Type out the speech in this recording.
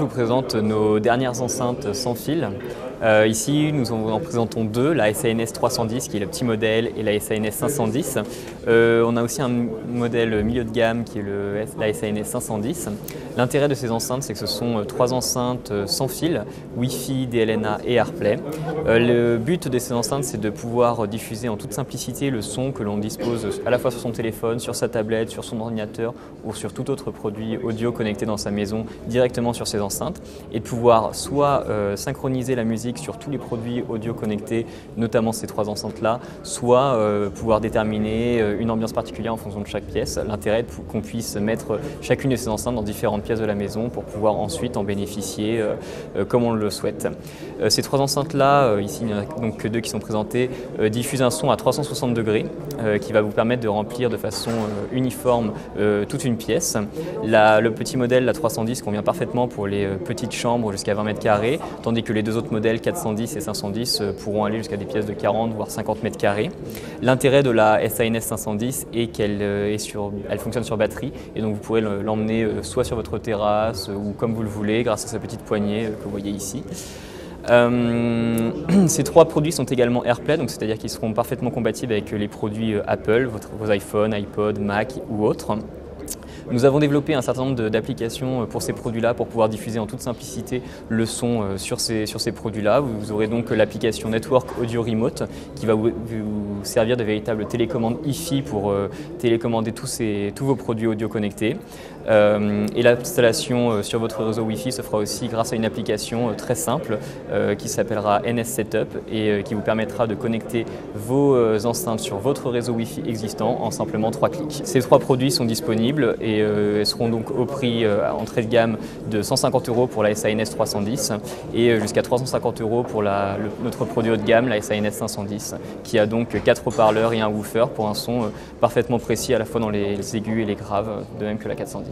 je vous présente nos dernières enceintes sans fil. Ici, nous en présentons deux, la SANS 310 qui est le petit modèle et la SANS 510. On a aussi un modèle milieu de gamme qui est la SANS 510. L'intérêt de ces enceintes, c'est que ce sont trois enceintes sans fil, Wi-Fi, DLNA et AirPlay. Le but de ces enceintes, c'est de pouvoir diffuser en toute simplicité le son que l'on dispose à la fois sur son téléphone, sur sa tablette, sur son ordinateur ou sur tout autre produit audio connecté dans sa maison directement sur ces enceintes, et de pouvoir soit synchroniser la musique sur tous les produits audio connectés, notamment ces trois enceintes-là, soit pouvoir déterminer une ambiance particulière en fonction de chaque pièce. L'intérêt est qu'on puisse mettre chacune de ces enceintes dans différentes pièces de la maison pour pouvoir ensuite en bénéficier comme on le souhaite. Ces trois enceintes-là, ici il n'y en a donc que deux qui sont présentées, diffusent un son à 360 degrés qui va vous permettre de remplir de façon uniforme toute une pièce. Le petit modèle, la 310, convient parfaitement pour les petites chambres jusqu'à 20 mètres carrés, tandis que les deux autres modèles, 410 et 510, pourront aller jusqu'à des pièces de 40 voire 50 mètres carrés. L'intérêt de la SANS 510 est qu'elle fonctionne sur batterie, et donc vous pourrez l'emmener soit sur votre terrasse ou comme vous le voulez grâce à sa petite poignée que vous voyez ici. Ces trois produits sont également AirPlay, donc c'est-à-dire qu'ils seront parfaitement compatibles avec les produits Apple, vos iPhones, iPod, Mac ou autres. Nous avons développé un certain nombre d'applications pour ces produits-là pour pouvoir diffuser en toute simplicité le son sur ces produits-là. Vous aurez donc l'application Network Audio Remote qui va vous servir de véritable télécommande Hi-Fi pour télécommander tous vos produits audio connectés. Et l'installation sur votre réseau Wi-Fi se fera aussi grâce à une application très simple qui s'appellera NS Setup et qui vous permettra de connecter vos enceintes sur votre réseau Wi-Fi existant en simplement 3 clics. Ces trois produits sont disponibles et seront donc au prix entrée de gamme de 150 € pour la SANS 310 et jusqu'à 350 € pour notre produit haut de gamme, la SANS 510, qui a donc 4 haut-parleurs et un woofer pour un son parfaitement précis à la fois dans les aigus et les graves, de même que la 410.